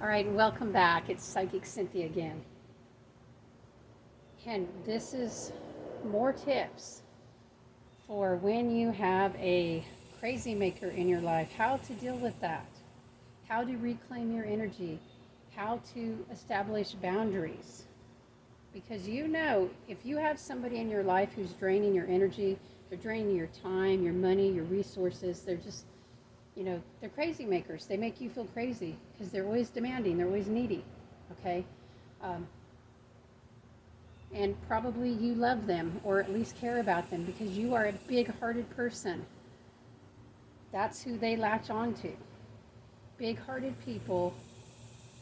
All right, welcome back. It's Psychic Cynthia again. And this is more tips for when you have a crazy maker in your life, how to deal with that, how to reclaim your energy, how to establish boundaries. Because you know, if you have somebody in your life who's draining your energy, they're draining your time, your money, your resources, they're just, they're crazy makers. They make you feel crazy because they're always demanding, they're always needy, okay? And probably you love them or at least care about them because you are a big-hearted person. That's who they latch on to. Big-hearted people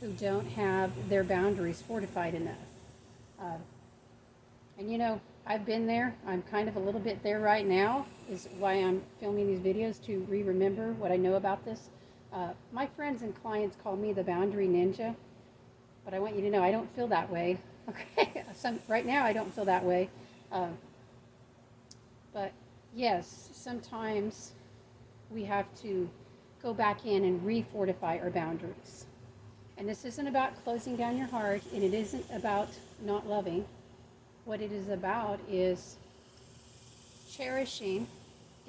who don't have their boundaries fortified enough. And I've been there. I'm kind of a little bit there right now, is why I'm filming these videos, to remember what I know about this. My friends and clients call me the boundary ninja, but I want you to know I don't feel that way. Okay, right now I don't feel that way. But yes, sometimes we have to go back in and refortify our boundaries. And this isn't about closing down your heart, and it isn't about not loving. What it is about is cherishing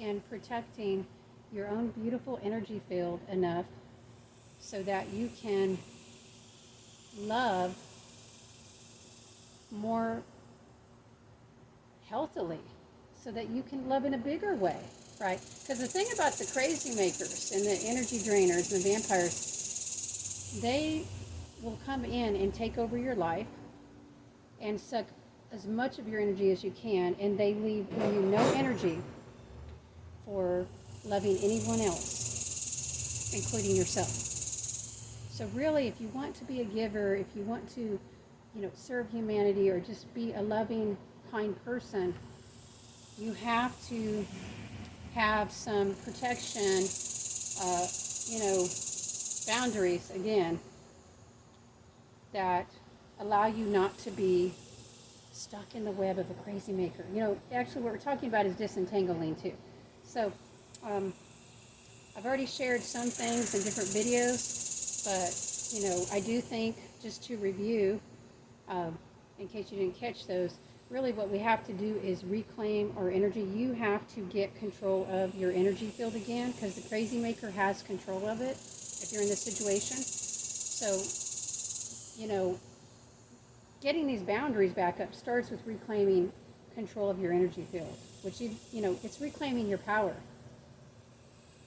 and protecting your own beautiful energy field enough so that you can love more healthily, so that you can love in a bigger way, right? Because the thing about the crazy makers and the energy drainers and the vampires, they will come in and take over your life and suck as much of your energy as you can, and they leave you no energy for loving anyone else, including yourself. So really, if you want to be a giver, if you want to, serve humanity or just be a loving, kind person, you have to have some protection, boundaries, again, that allow you not to be stuck in the web of a crazy maker. Actually what we're talking about is disentangling too. So I've already shared some things in different videos, but I do think, just to review, in case you didn't catch those, really what we have to do is reclaim our energy. You have to get control of your energy field again, because the crazy maker has control of it if you're in this situation. So, getting these boundaries back up starts with reclaiming control of your energy field, which it's reclaiming your power.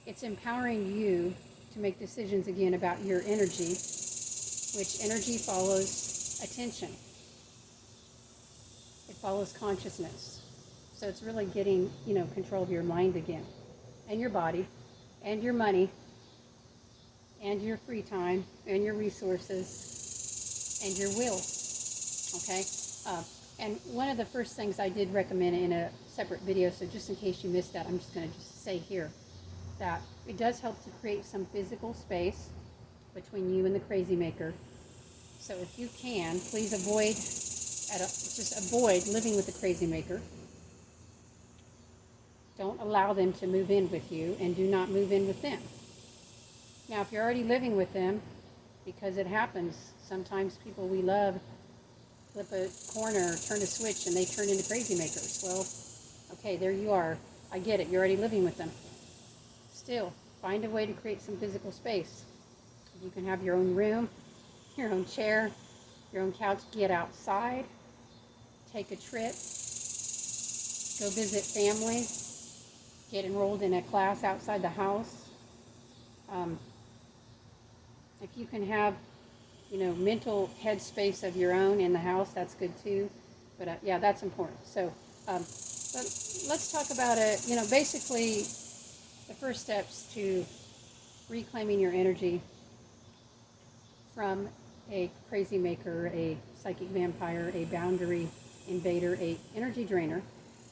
It's empowering you to make decisions again about your energy, which energy follows attention. It follows consciousness. So it's really getting, control of your mind again, and your body, and your money, and your free time, and your resources, and your will. Okay? And one of the first things I did recommend in a separate video, so just in case you missed that, I'm just going to just say here that it does help to create some physical space between you and the crazy maker. So if you can, please just avoid living with the crazy maker. Don't allow them to move in with you, and do not move in with them. Now, if you're already living with them, because it happens, sometimes people we love flip a corner, turn a switch, and they turn into crazy makers. Well, okay, there you are. I get it. You're already living with them. Still, find a way to create some physical space. You can have your own room, your own chair, your own couch. Get outside. Take a trip. Go visit family. Get enrolled in a class outside the house. If you can have mental headspace of your own in the house, that's good too. But yeah, that's important. So, but let's talk about it. Basically, the first steps to reclaiming your energy from a crazy maker, a psychic vampire, a boundary invader, a energy drainer.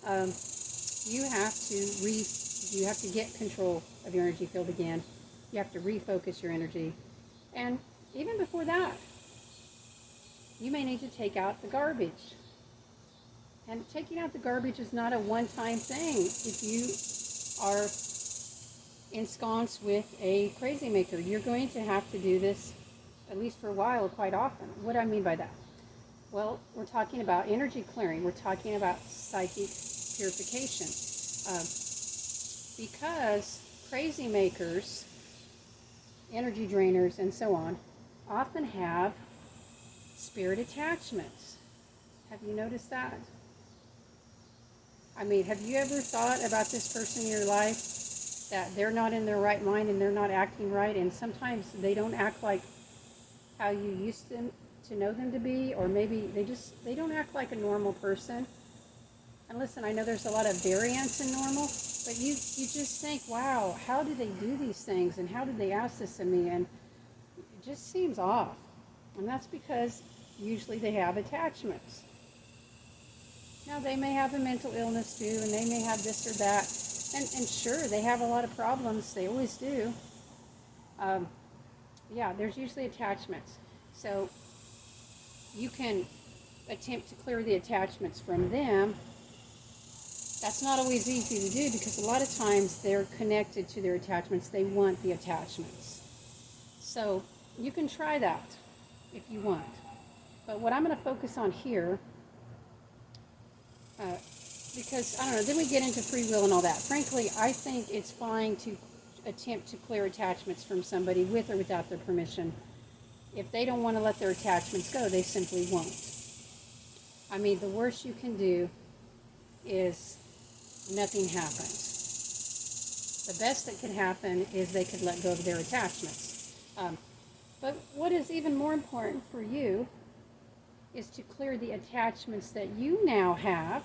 You have to get control of your energy field again. You have to refocus your energy. And even before that, you may need to take out the garbage. And taking out the garbage is not a one-time thing. If you are ensconced with a crazy maker, you're going to have to do this at least for a while, quite often. What do I mean by that? Well, we're talking about energy clearing. We're talking about psychic purification. Uh, because crazy makers, energy drainers, and so on, often have spirit attachments. Have you noticed that? I mean, have you ever thought about this person in your life that they're not in their right mind and they're not acting right, and sometimes they don't act like how you used to know them to be, or maybe they don't act like a normal person? And listen, I know there's a lot of variance in normal, but you just think, wow, how do they do these things, and how did they ask this of me? And it just seems off. And that's because usually they have attachments. Now, they may have a mental illness too, and they may have this or that. And sure, they have a lot of problems. They always do. Yeah, there's usually attachments. So you can attempt to clear the attachments from them. That's not always easy to do, because a lot of times they're connected to their attachments. They want the attachments. So you can try that if you want. But what I'm going to focus on here, because, I don't know, then we get into free will and all that. Frankly, I think it's fine to attempt to clear attachments from somebody with or without their permission. If they don't want to let their attachments go, they simply won't. I mean, the worst you can do is nothing happens. The best that could happen is they could let go of their attachments. But what is even more important for you is to clear the attachments that you now have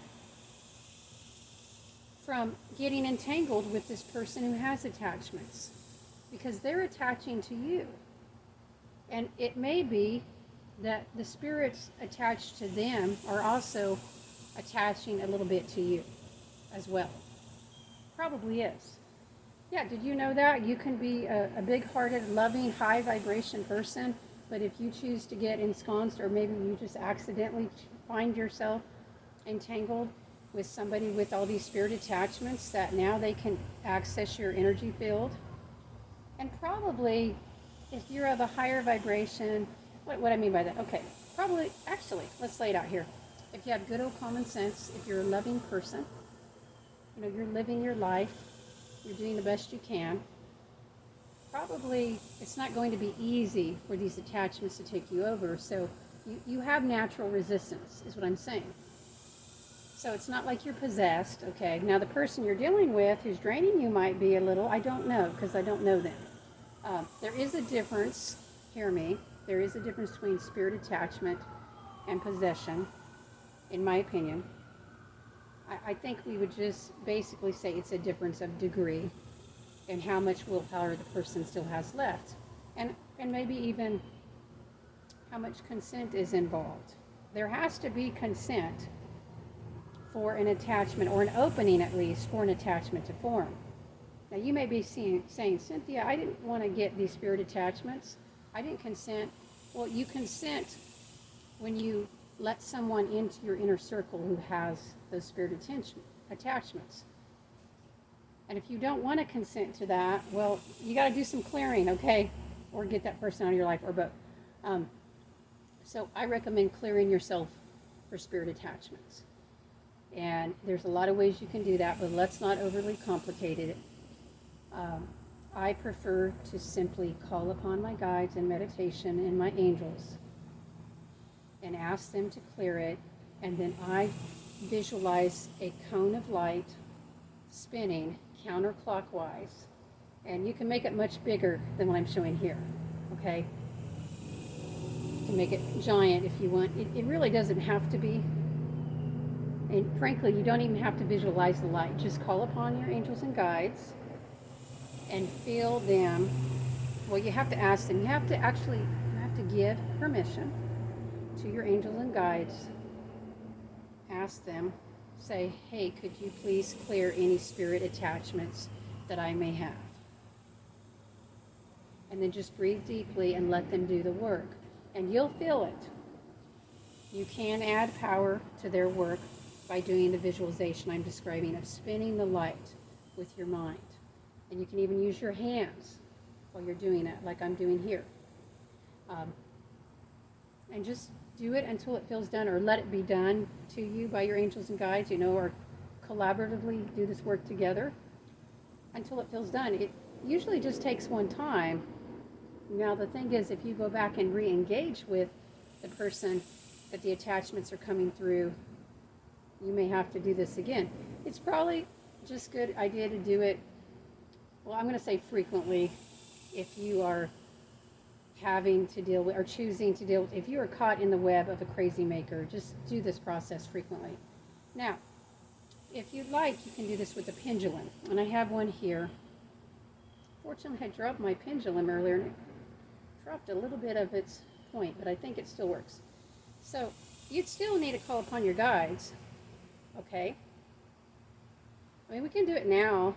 from getting entangled with this person who has attachments, because they're attaching to you. And it may be that the spirits attached to them are also attaching a little bit to you as well. Probably is. Yeah, did you know that? You can be a big-hearted, loving, high-vibration person, but if you choose to get ensconced, or maybe you just accidentally find yourself entangled with somebody with all these spirit attachments, that now they can access your energy field. And probably, if you're of a higher vibration, what I mean by that? Okay, probably, actually, let's lay it out here. If you have good old common sense, if you're a loving person, you know, you're living your life, you're doing the best you can, probably it's not going to be easy for these attachments to take you over. So you have natural resistance, is what I'm saying. So it's not like you're possessed, okay? Now, the person you're dealing with who's draining you might be a little, I don't know, because I don't know them. There is a difference, hear me, there is a difference between spirit attachment and possession, in my opinion. I think we would just basically say it's a difference of degree and how much willpower the person still has left. And maybe even how much consent is involved. There has to be consent for an attachment, or an opening at least, for an attachment to form. Now, you may be saying, Cynthia, I didn't want to get these spirit attachments. I didn't consent. Well, you consent when you let someone into your inner circle who has those spirit attachments. And if you don't want to consent to that, well, you got to do some clearing, okay? Or get that person out of your life, or both. So I recommend clearing yourself for spirit attachments. And there's a lot of ways you can do that, but let's not overly complicate it. I prefer to simply call upon my guides in meditation and my angels and ask them to clear it, and then I visualize a cone of light spinning counterclockwise, and you can make it much bigger than what I'm showing here, okay? You can make it giant if you want. It really doesn't have to be. And frankly, you don't even have to visualize the light. Just call upon your angels and guides and feel them. Well, you have to ask them. You have to give permission to your angels and guides. Ask them, say, hey, could you please clear any spirit attachments that I may have? And then just breathe deeply and let them do the work. And you'll feel it. You can add power to their work by doing the visualization I'm describing of spinning the light with your mind. And you can even use your hands while you're doing it, like I'm doing here. Um, and just do it until it feels done, or let it be done to you by your angels and guides, or collaboratively do this work together until it feels done. It usually just takes one time. Now, the thing is, if you go back and re-engage with the person that the attachments are coming through, you may have to do this again. It's probably just a good idea to do it, well, I'm going to say frequently, if you are having to deal with, or choosing to deal with, if you are caught in the web of a crazy maker, just do this process frequently. Now, if you'd like, you can do this with a pendulum. And I have one here. Fortunately, I dropped my pendulum earlier, and it dropped a little bit of its point, but I think it still works. So, you'd still need to call upon your guides, okay? I mean, we can do it now.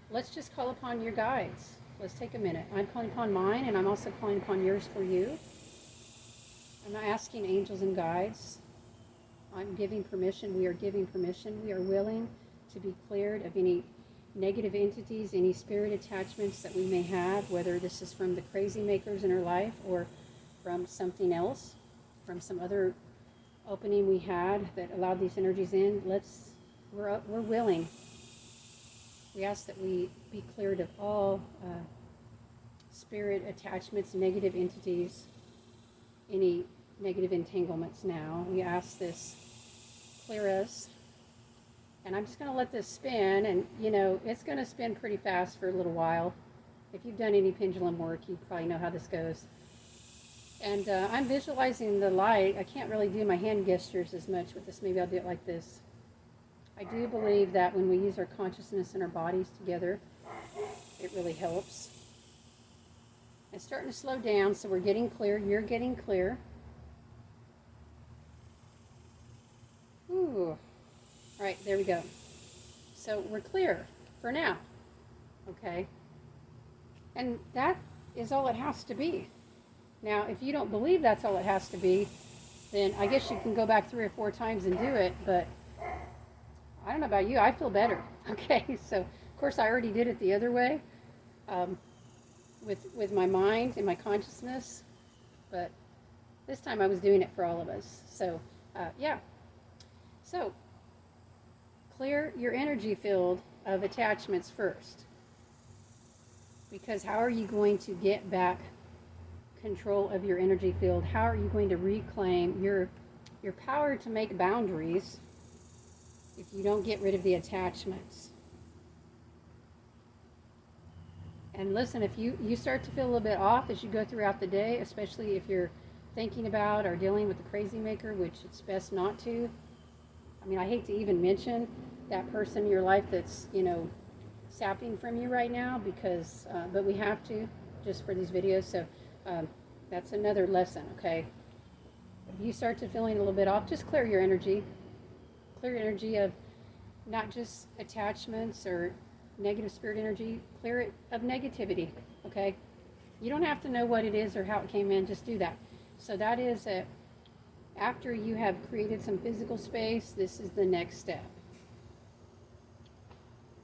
Let's just call upon your guides. Let's take a minute. I'm calling upon mine, and I'm also calling upon yours for you. I'm not asking angels and guides. I'm giving permission. We are giving permission. We are willing to be cleared of any negative entities, any spirit attachments that we may have, whether this is from the crazy makers in our life or from something else, from some other opening we had that allowed these energies in. We're willing. We ask that we be cleared of all spirit attachments, negative entities, any negative entanglements now. We ask this, clear us. And I'm just going to let this spin, and it's going to spin pretty fast for a little while. If you've done any pendulum work, you probably know how this goes. And I'm visualizing the light. I can't really do my hand gestures as much with this. Maybe I'll do it like this. I do believe that when we use our consciousness and our bodies together, it really helps. It's starting to slow down, so we're getting clear. You're getting clear. Ooh. All right, there we go. So we're clear for now, okay? And that is all it has to be. Now, if you don't believe that's all it has to be, then I guess you can go back 3 or 4 times and do it, but I don't know about you, I feel better, okay? So, of course, I already did it the other way, with my mind and my consciousness, but this time I was doing it for all of us. So, yeah. So, clear your energy field of attachments first, because how are you going to get back control of your energy field? How are you going to reclaim your power to make boundaries if you don't get rid of the attachments? And listen, if you start to feel a little bit off as you go throughout the day, especially if you're thinking about or dealing with the crazy maker, which it's best not to. I mean, I hate to even mention that person in your life that's, sapping from you right now, because, but we have to, just for these videos. So that's another lesson, okay? If you start to feeling a little bit off, just clear your energy. Clear your energy of not just attachments or negative spirit energy, clear it of negativity, okay? You don't have to know what it is or how it came in, just do that. So that is after you have created some physical space, this is the next step.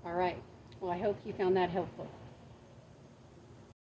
All right, well, I hope you found that helpful.